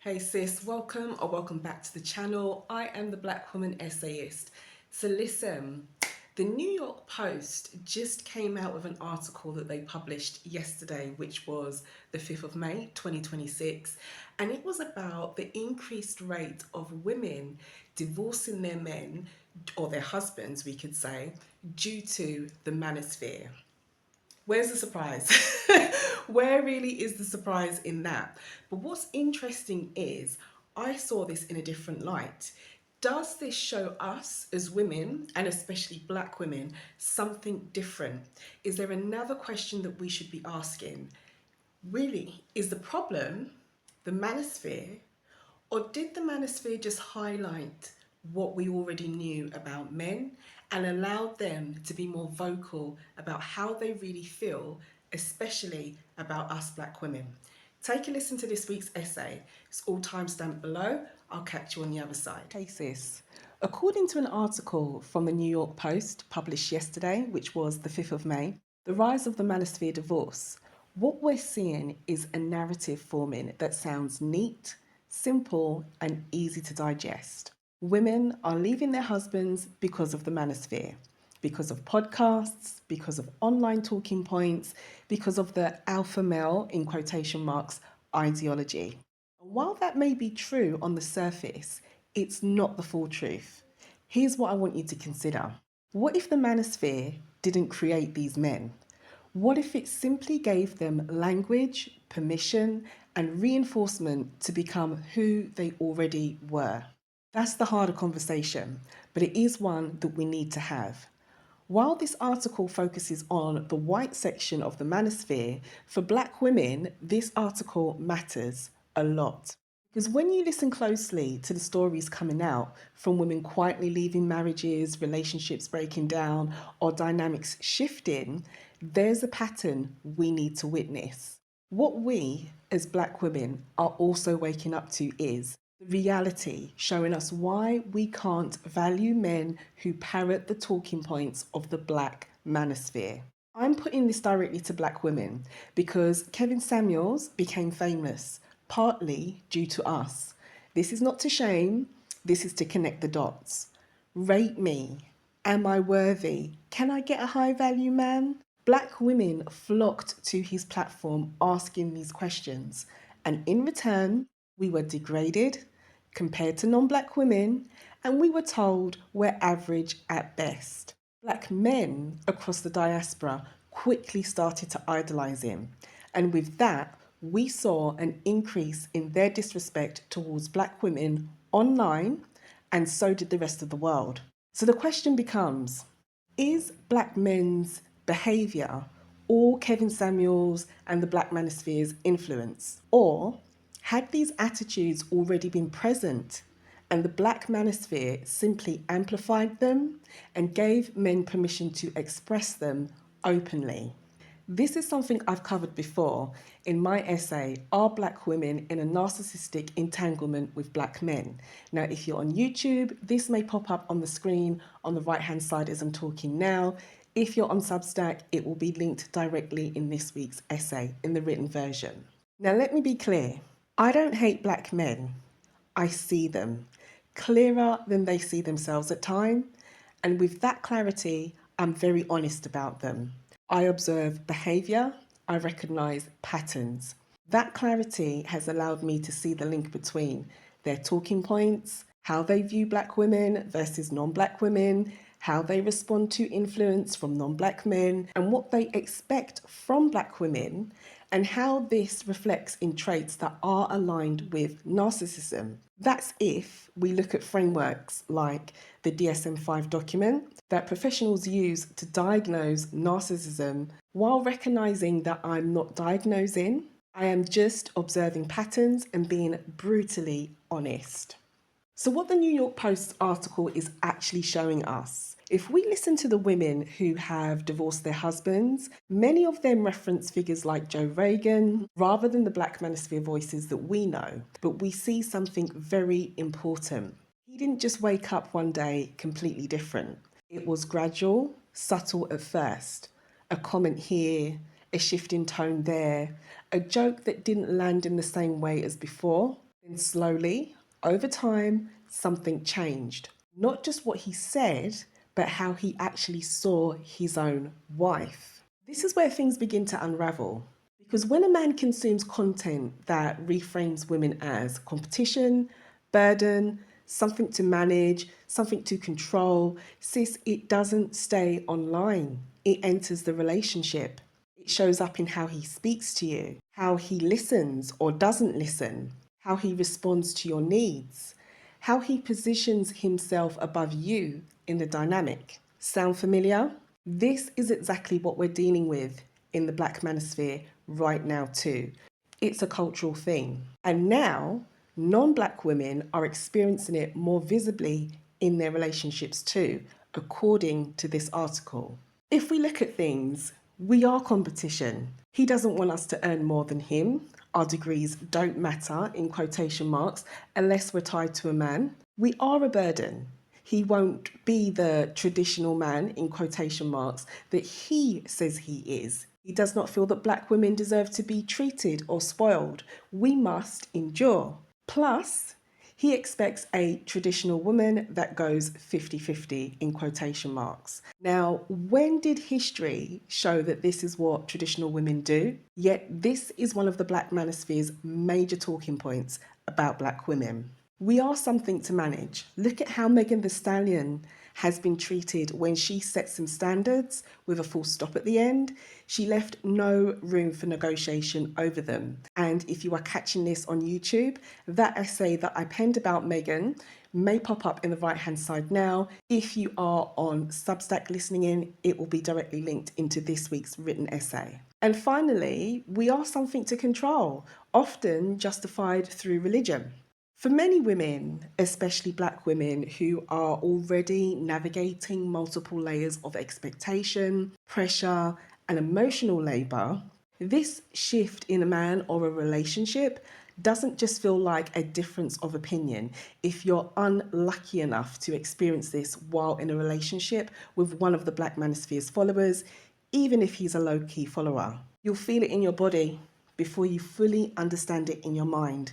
Hey sis, welcome or welcome back to the channel. I am the Black woman essayist. So listen, the New York Post just came out with an article that they published yesterday, which was the 5th of May 2026, and it was about the increased rate of women divorcing their men, or their husbands we could say, due to the manosphere. Where's the surprise? Where really is the surprise in that? But what's interesting is I saw this in a different light. Does this show us as women, and especially Black women, something different? Is there another question that we should be asking? Really, is the problem the manosphere, or did the manosphere just highlight what we already knew about men and allowed them to be more vocal about how they really feel, especially about us Black women? Take a listen to this week's essay. It's all timestamped below. I'll catch you on the other side. Hey sis. According to an article from the New York Post published yesterday, which was the 5th of May, The Rise of the Manosphere Divorce, what we're seeing is a narrative forming that sounds neat, simple, and easy to digest. Women are leaving their husbands because of the manosphere, because of podcasts, because of online talking points, because of the alpha male, in quotation marks, ideology. While that may be true on the surface, it's not the full truth. Here's what I want you to consider. What if the manosphere didn't create these men? What if it simply gave them language, permission, and reinforcement to become who they already were? That's the harder conversation, but it is one that we need to have. While this article focuses on the white section of the manosphere, for Black women, this article matters a lot. Because when you listen closely to the stories coming out from women quietly leaving marriages, relationships breaking down, or dynamics shifting, there's a pattern we need to witness. What we, as Black women, are also waking up to is the reality showing us why we can't value men who parrot the talking points of the Black manosphere. I'm putting this directly to Black women because Kevin Samuels became famous partly due to us. This is not to shame, this is to connect the dots. Rate me. Am I worthy? Can I get a high value man? Black women flocked to his platform asking these questions, and in return, we were degraded compared to non-Black women, and we were told we're average at best. Black men across the diaspora quickly started to idolize him, and with that, we saw an increase in their disrespect towards Black women online, and so did the rest of the world. So the question becomes, is Black men's behaviour all Kevin Samuels and the Black Manosphere's influence? Or had these attitudes already been present and the Black Manosphere simply amplified them and gave men permission to express them openly? This is something I've covered before in my essay, Are Black Women in a Narcissistic Entanglement with Black Men? Now, if you're on YouTube, this may pop up on the screen on the right-hand side as I'm talking now. If you're on Substack, it will be linked directly in this week's essay in the written version. Now, let me be clear. I don't hate Black men. I see them clearer than they see themselves at times. And with that clarity, I'm very honest about them. I observe behaviour, I recognise patterns. That clarity has allowed me to see the link between their talking points, how they view Black women versus non-Black women, how they respond to influence from non-Black men, and what they expect from Black women, and how this reflects in traits that are aligned with narcissism. That's if we look at frameworks like the DSM-5 document that professionals use to diagnose narcissism, while recognizing that I'm not diagnosing, I am just observing patterns and being brutally honest. So what the New York Post article is actually showing us, if we listen to the women who have divorced their husbands, many of them reference figures like Joe Reagan rather than the Black Manosphere voices that we know. But we see something very important. He didn't just wake up one day completely different. It was gradual, subtle at first. A comment here, a shift in tone there, a joke that didn't land in the same way as before. Then slowly, over time, something changed. Not just what he said, but how he actually saw his own wife. This is where things begin to unravel. Because when a man consumes content that reframes women as competition, burden, something to manage, something to control, sis, it doesn't stay online. It enters the relationship. It shows up in how he speaks to you, how he listens or doesn't listen, how he responds to your needs, how he positions himself above you in the dynamic. Sound familiar? This is exactly what we're dealing with in the Blk Manosphere right now too. It's a cultural thing. And now, non-Black women are experiencing it more visibly in their relationships too, according to this article. If we look at things, we are competition. He doesn't want us to earn more than him. Our degrees don't matter, in quotation marks, unless we're tied to a man. We are a burden. He won't be the traditional man, in quotation marks, that he says he is. He does not feel that Black women deserve to be treated or spoiled. We must endure. Plus, he expects a traditional woman that goes 50-50 in quotation marks. Now, when did history show that this is what traditional women do? Yet this is one of the Blk Manosphere's major talking points about Black women. We are something to manage. Look at how Megan Thee Stallion has been treated when she set some standards with a full stop at the end. She left no room for negotiation over them. And if you are catching this on YouTube, that essay that I penned about Megan may pop up in the right hand side now. If you are on Substack listening in, it will be directly linked into this week's written essay. And finally, we are something to control, often justified through religion. For many women, especially Black women who are already navigating multiple layers of expectation, pressure, and emotional labour, this shift in a man or a relationship doesn't just feel like a difference of opinion if you're unlucky enough to experience this while in a relationship with one of the Blk Manosphere's followers, even if he's a low-key follower. You'll feel it in your body before you fully understand it in your mind.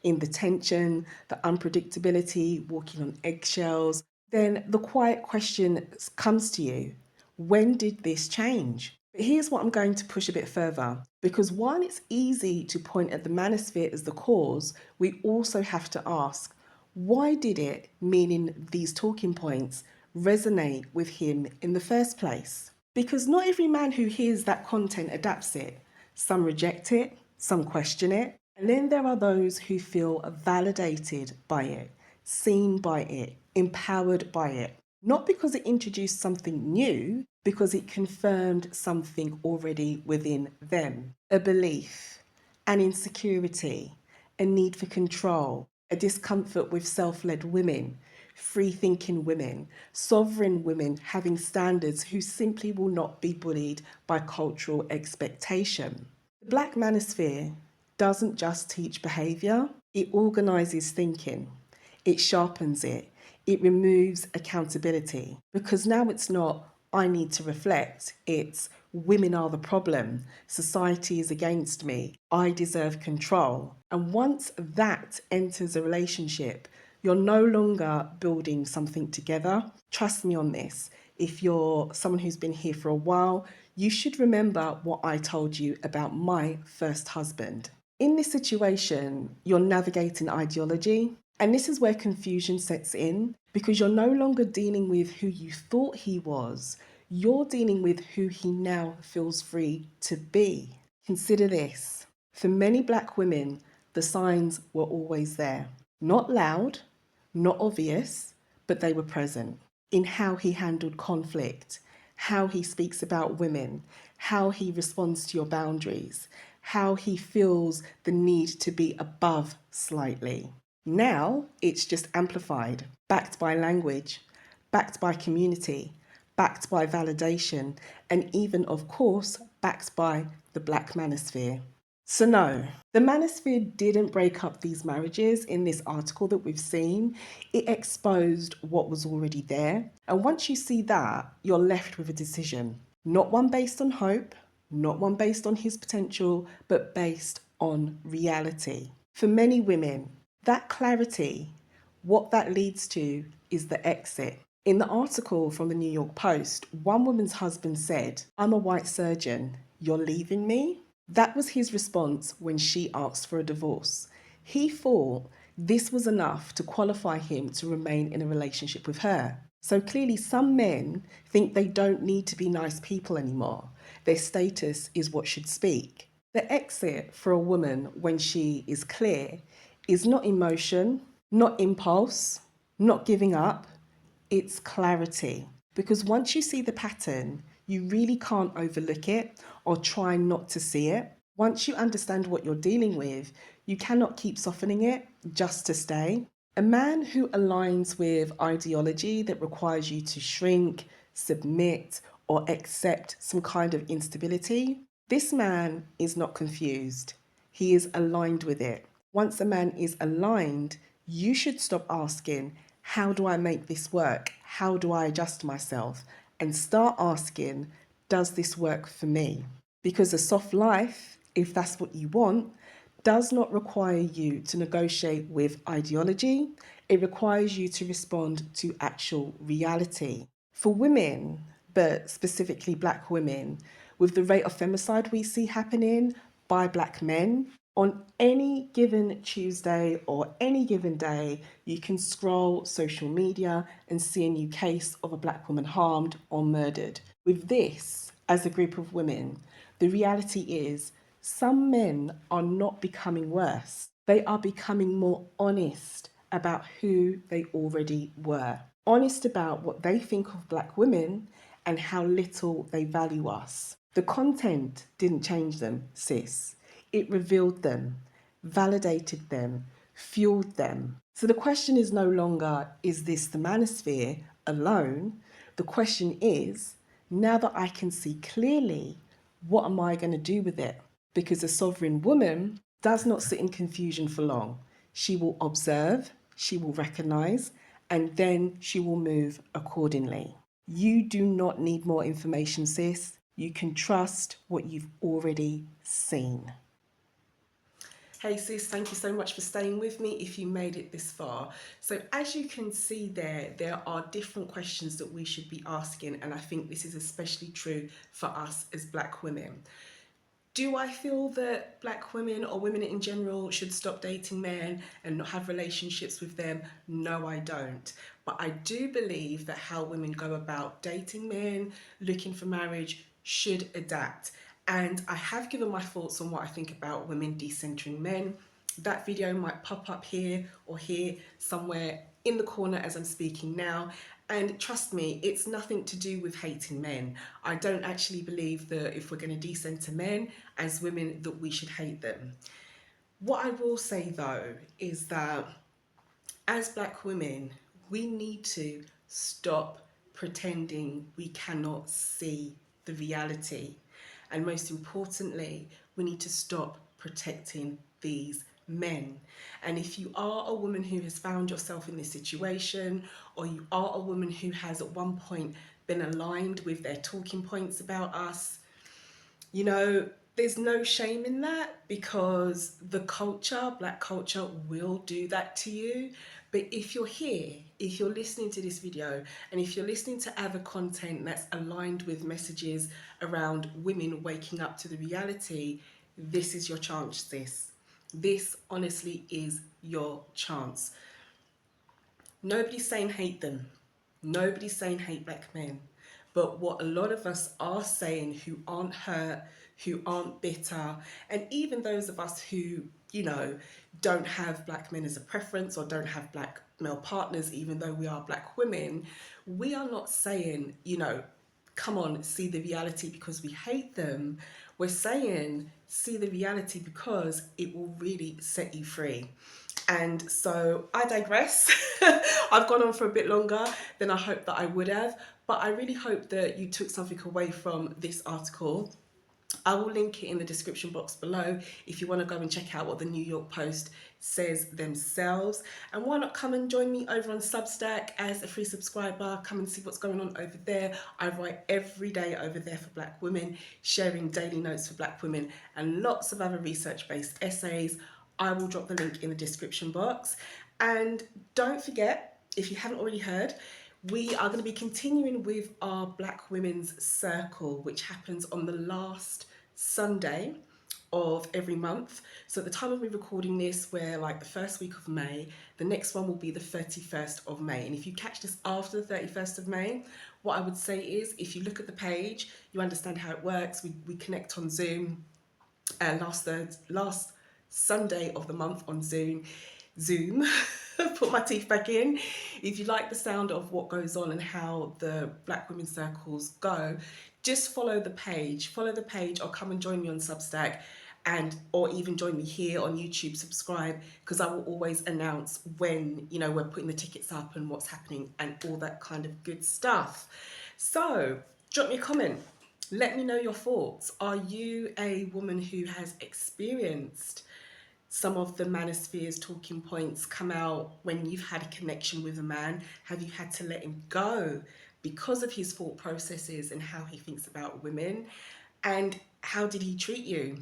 In the tension, the unpredictability, walking on eggshells, then the quiet question comes to you. When did this change? But here's what I'm going to push a bit further, because while it's easy to point at the manosphere as the cause, we also have to ask, why did it, meaning these talking points, resonate with him in the first place? Because not every man who hears that content adapts it. Some reject it, some question it, and then there are those who feel validated by it, seen by it, empowered by it. Not because it introduced something new, because it confirmed something already within them. A belief, an insecurity, a need for control, a discomfort with self-led women, free-thinking women, sovereign women having standards who simply will not be bullied by cultural expectation. The Blk Manosphere doesn't just teach behaviour, it organises thinking, it sharpens it, it removes accountability. Because now it's not, I need to reflect, it's women are the problem, society is against me, I deserve control. And once that enters a relationship, you're no longer building something together. Trust me on this. If you're someone who's been here for a while, you should remember what I told you about my first husband. In this situation, you're navigating ideology, and this is where confusion sets in because you're no longer dealing with who you thought he was, you're dealing with who he now feels free to be. Consider this. For many Black women, the signs were always there. Not loud, not obvious, but they were present in how he handled conflict, how he speaks about women, how he responds to your boundaries, how he feels the need to be above slightly. Now it's just amplified, backed by language, backed by community, backed by validation, and even, of course, backed by the Blk Manosphere. So no, the Manosphere didn't break up these marriages in this article that we've seen. It exposed what was already there. And once you see that, you're left with a decision. Not one based on hope, not one based on his potential, but based on reality. For many women, That clarity, what that leads to is the exit. In the article from the New York Post, one woman's husband said, "I'm a white surgeon, you're leaving me?" That was his response when she asked for a divorce. He thought this was enough to qualify him to remain in a relationship with her. So clearly, some men think they don't need to be nice people anymore. Their status is what should speak. The exit for a woman when she is clear is not emotion, not impulse, not giving up, it's clarity. Because once you see the pattern, you really can't overlook it or try not to see it. Once you understand what you're dealing with, you cannot keep softening it just to stay. A man who aligns with ideology that requires you to shrink, submit, or accept some kind of instability, this man is not confused. He is aligned with it. Once a man is aligned, you should stop asking, how do I make this work? How do I adjust myself? And start asking, does this work for me? Because a soft life, if that's what you want, does not require you to negotiate with ideology. It requires you to respond to actual reality. For women, but specifically black women, with the rate of femicide we see happening by black men, on any given Tuesday or any given day, you can scroll social media and see a new case of a black woman harmed or murdered. With this, as a group of women, the reality is some men are not becoming worse. They are becoming more honest about who they already were. Honest about what they think of black women and how little they value us. The content didn't change them, sis. It revealed them, validated them, fueled them. So the question is no longer, is this the manosphere alone? The question is, now that I can see clearly, what am I going to do with it? Because a sovereign woman does not sit in confusion for long. She will observe, she will recognize, and then she will move accordingly. You do not need more information, sis. You can trust what you've already seen. Hey sis, thank you so much for staying with me if you made it this far. So as you can see there are different questions that we should be asking, and I think this is especially true for us as black women. Do I feel that black women or women in general should stop dating men and not have relationships with them? No, I don't. But I do believe that how women go about dating men, looking for marriage, should adapt. And I have given my thoughts on what I think about women decentering men. That video might pop up here or here somewhere in the corner as I'm speaking now. And trust me, it's nothing to do with hating men. I don't actually believe that if we're going to decenter men as women, that we should hate them. What I will say though is that as black women, we need to stop pretending we cannot see the reality. And most importantly, we need to stop protecting these men. And if you are a woman who has found yourself in this situation, or you are a woman who has at one point been aligned with their talking points about us, you know, there's no shame in that, because the culture, black culture, will do that to you. But if you're here, if you're listening to this video, and if you're listening to other content that's aligned with messages around women waking up to the reality, this is your chance, sis. This honestly is your chance. Nobody's saying hate them. Nobody's saying hate black men. But what a lot of us are saying, who aren't hurt, who aren't bitter, and even those of us who, you know, don't have black men as a preference or don't have black male partners, even though we are black women, we are not saying, you know, come on, see the reality because we hate them. We're saying, see the reality because it will really set you free. And so I digress. I've gone on for a bit longer than I hoped that I would have, but I really hope that you took something away from this article. I will link it in the description box below if you want to go and check out what the New York Post says themselves. And why not come and join me over on Substack as a free subscriber? Come and see what's going on over there. I write every day over there for black women, sharing daily notes for black women and lots of other research-based essays, I will drop the link in the description box. And don't forget, if you haven't already heard, we are going to be continuing with our Black Women's Circle, which happens on the last Sunday of every month. So at the time of me recording this, we're like the first week of May. The next one will be the 31st of May. And if you catch this after the 31st of May, what I would say is, if you look at the page, you understand how it works. We connect on Zoom last Sunday of the month on Zoom. Put my teeth back in. If you like the sound of what goes on and how the Black Women's Circles go, just follow the page, or come and join me on Substack, or even join me here on YouTube. Subscribe, because I will always announce when, you know, we're putting the tickets up and what's happening and all that kind of good stuff. So drop me a comment. Let me know your thoughts. Are you a woman who has experienced some of the manosphere's talking points come out when you've had a connection with a man? Have you had to let him go because of his thought processes and how he thinks about women? And how did he treat you?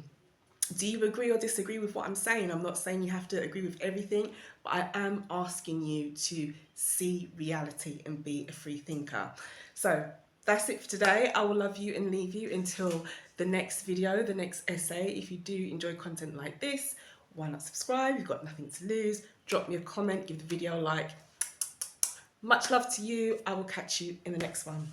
Do you agree or disagree with what I'm saying? I'm not saying you have to agree with everything, but I am asking you to see reality and be a free thinker. So that's it for today. I will love you and leave you until the next video, the next essay. If you do enjoy content like this, why not subscribe? You've got nothing to lose. Drop me a comment, give the video a like. Much love to you. I will catch you in the next one.